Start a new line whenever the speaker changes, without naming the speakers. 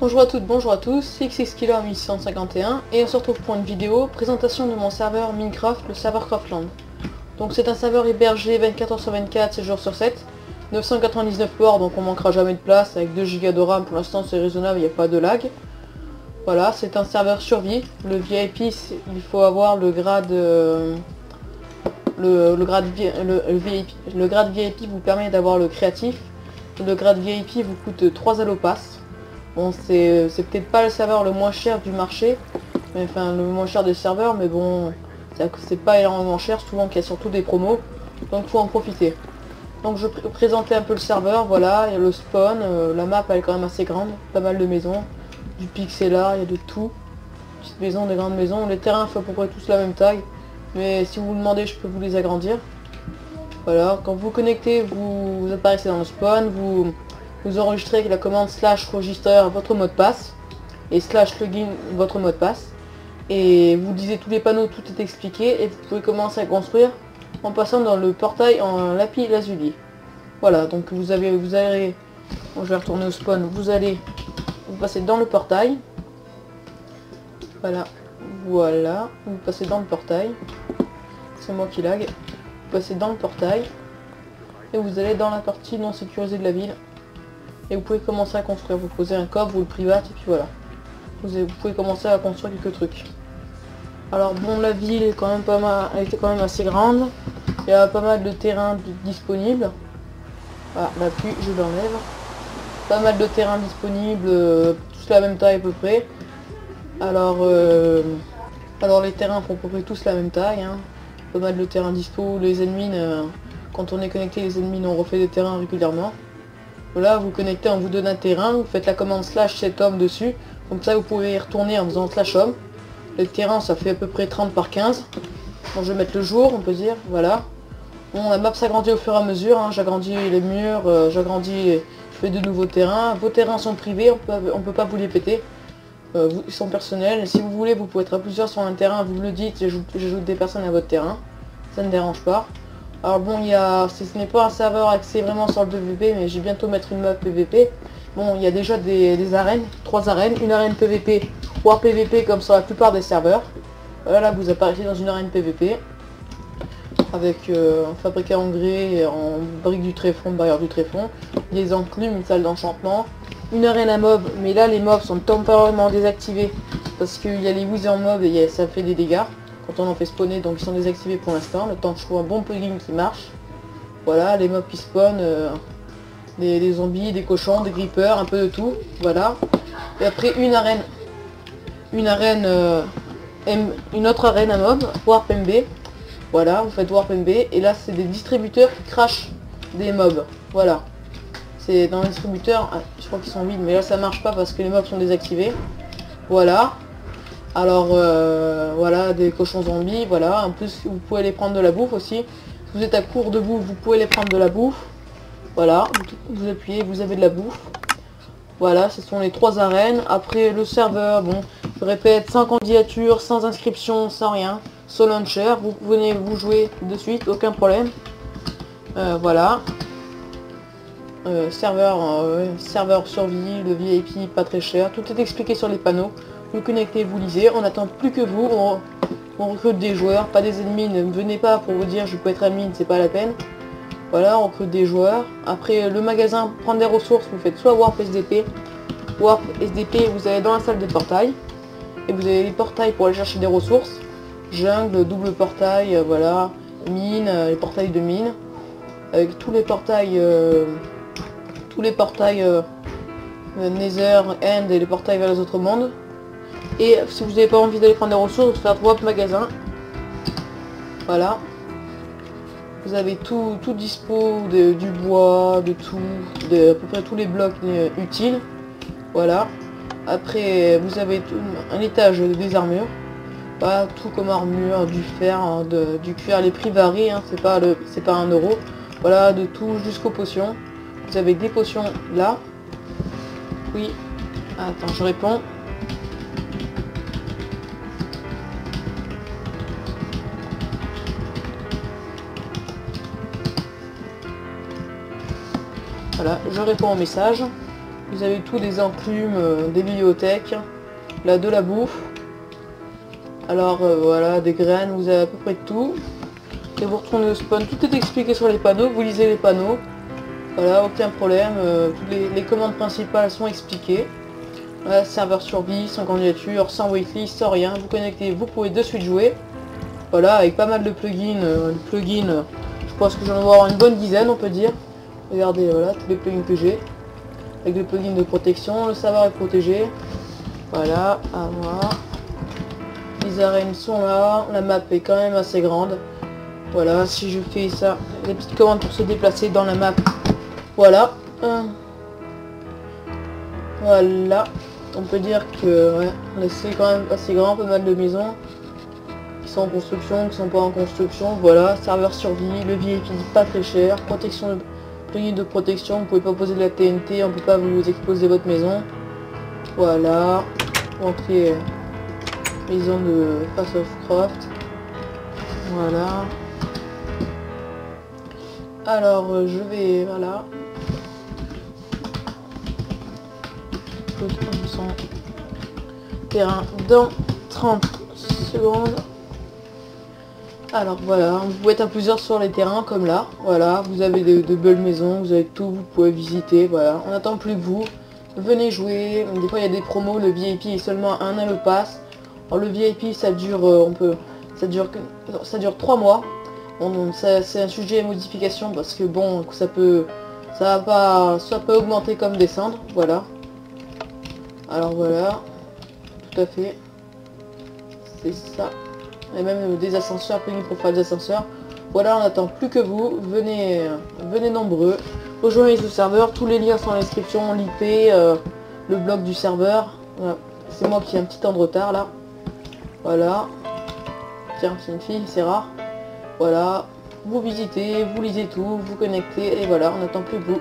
Bonjour à toutes, bonjour à tous, c'est XXKiller1151 et on se retrouve pour une vidéo présentation de mon serveur Minecraft, le serveur Craftland. Donc c'est un serveur hébergé 24h sur 24, 7 jours sur 7, 999 ports, donc on manquera jamais de place, avec 2 Go de RAM, pour l'instant c'est raisonnable, il n'y a pas de lag. Voilà, c'est un serveur survie. Le VIP, il faut avoir le grade le grade VIP vous permet d'avoir le créatif. Le grade VIP vous coûte 3 allopass. Bon, c'est peut-être pas le serveur le moins cher du marché, mais enfin le moins cher des serveurs, mais bon, c'est pas énormément cher, souvent qu'il y a surtout des promos, donc faut en profiter. Donc je vais présenter un peu le serveur. Voilà, il y a le spawn, la map elle est quand même assez grande, pas mal de maisons, du pixel art, il y a de tout, petites maisons, des grandes maisons, les terrains font à peu près tous la même taille, mais si vous me demandez je peux vous les agrandir. Voilà, quand vous connectez, vous apparaissez dans le spawn, vous enregistrez avec la commande /register votre mot de passe et /login votre mot de passe, et vous lisez tous les panneaux, tout est expliqué, et vous pouvez commencer à construire en passant dans le portail en lapis lazuli. Voilà, donc vous allez, bon, je vais retourner au spawn, vous passez dans le portail. Voilà, vous passez dans le portail, c'est moi qui lag. Vous passez dans le portail et vous allez dans la partie non sécurisée de la ville et vous pouvez commencer à construire. Vous posez un coffre, vous le private et puis voilà, vous pouvez commencer à construire quelques trucs. Alors bon, la ville est quand même pas mal, elle était quand même assez grande, il y a pas mal de terrains disponibles. Ah, la pluie, je l'enlève. Pas mal de terrains disponibles, tous la même taille à peu près. Alors les terrains font à peu près tous la même taille, hein. Pas mal de terrains dispo, les ennemis, quand on est connecté, les ennemis on refait des terrains régulièrement. Voilà, vous connectez, on vous donne un terrain, vous faites la commande /7home dessus, comme ça vous pouvez y retourner en faisant /home. Le terrain ça fait à peu près 30 par 15. Bon, je vais mettre le jour, on peut dire, voilà. Bon, la map s'agrandit au fur et à mesure, hein. J'agrandis les murs, je fais de nouveaux terrains. Vos terrains sont privés, on peut pas vous les péter. Ils sont personnels. Si vous voulez, vous pouvez être à plusieurs sur un terrain, vous me le dites, j'ajoute des personnes à votre terrain. Ça ne dérange pas. Alors bon, ce n'est pas un serveur axé vraiment sur le PVP, mais j'ai bientôt mettre une map PVP. Bon, il y a déjà des arènes, 3 arènes, une arène PVP, voire PVP comme sur la plupart des serveurs. Voilà, vous apparaissez dans une arène PVP avec fabriqué en grès, en briques du tréfonds, barrière du tréfonds, des enclumes, une salle d'enchantement, une arène à mobs, mais là les mobs sont temporairement désactivés parce qu'il y a les wizard mobs et ça fait des dégâts quand on en fait spawner, donc ils sont désactivés pour l'instant, le temps que je trouve un bon plugin qui marche. Voilà, les mobs qui spawnent, des zombies, des cochons, des grippers, un peu de tout, voilà. Et après une autre arène à mobs, Warp MB. Voilà, vous faites Warp MB et là c'est des distributeurs qui crachent des mobs. Voilà. C'est dans les distributeurs, je crois qu'ils sont vides, mais là ça marche pas parce que les mobs sont désactivés. Voilà. Alors voilà, des cochons zombies, voilà. En plus vous pouvez les prendre de la bouffe aussi. Si vous êtes à court de bouffe, vous pouvez les prendre de la bouffe. Voilà, vous appuyez, vous avez de la bouffe. Voilà, ce sont les 3 arènes. Après le serveur, bon, je répète, sans candidature, sans inscription, sans rien. Sans launcher, vous venez vous jouer de suite, aucun problème. Voilà. Serveur survie, le VIP pas très cher, tout est expliqué sur les panneaux. Vous connectez, vous lisez, on n'attend plus que vous, on recrute des joueurs, pas des ennemis, ne venez pas pour vous dire je peux être admin, c'est pas la peine. Voilà, on recrute des joueurs. Après le magasin, prendre des ressources, vous faites soit Warp SDP, vous allez dans la salle des portails, et vous avez les portails pour aller chercher des ressources. Jungle, double portail, voilà, mine, les portails de mine, avec tous les portails Nether, End et les portails vers les autres mondes. Et si vous n'avez pas envie d'aller prendre des ressources, vous faites Warp magasin. Voilà. Vous avez tout dispo, du bois, de tout, à peu près tous les blocs utiles. Voilà. Après, vous avez un étage des armures. Voilà, tout comme armure, du fer, hein, du cuir, les prix varient, hein, c'est pas 1 euro. Voilà, de tout jusqu'aux potions. Vous avez des potions là. Oui. Attends, je réponds. Voilà, je réponds au message. Vous avez tout, des enclumes, des bibliothèques, là de la bouffe. Alors voilà, des graines, vous avez à peu près tout. Et vous retournez au spawn, tout est expliqué sur les panneaux, vous lisez les panneaux. Voilà, aucun problème, toutes les commandes principales sont expliquées. Voilà, serveur survie, sans candidature, sans waitlist, sans rien. Vous connectez, vous pouvez de suite jouer. Voilà, avec pas mal de plugins. Je pense que j'en vais avoir une bonne dizaine, on peut dire. Regardez, voilà, tous les plugins que j'ai. Avec le plugin de protection, le serveur est protégé. Voilà, à moi. Les arènes sont là, la map est quand même assez grande. Voilà, si je fais ça, les petites commandes pour se déplacer dans la map. Voilà. Voilà. On peut dire que ouais, c'est quand même assez grand, pas mal de maisons qui sont en construction, qui sont pas en construction. Voilà, serveur survie, le VIP pas très cher, protection, plugin de protection, vous pouvez pas poser de la TNT, on peut pas vous exploser votre maison. Voilà. Entrée maison de Face of Craft. Voilà. Alors je vais, voilà. Terrain dans 30 secondes. Alors voilà, vous pouvez être à plusieurs sur les terrains comme là. Voilà, vous avez de belles maisons, vous avez tout, vous pouvez visiter. Voilà, on n'attend plus que vous. Venez jouer. Des fois il y a des promos, le VIP est seulement à 1 an le pass. Alors le VIP ça dure, ça dure 3 mois. Bon, c'est un sujet à modification parce que bon, ça peut augmenter comme descendre. Voilà. Alors voilà, tout à fait. C'est ça. Et même des ascenseurs, plugins pour faire des ascenseurs. Voilà, on n'attend plus que vous. Venez nombreux. Rejoignez ce serveur. Tous les liens sont en description. L'IP, le blog du serveur. Voilà. C'est moi qui ai un petit temps de retard là. Voilà. Tiens, c'est une fille, c'est rare. Voilà. Vous visitez, vous lisez tout, vous connectez. Et voilà, on n'attend plus que vous.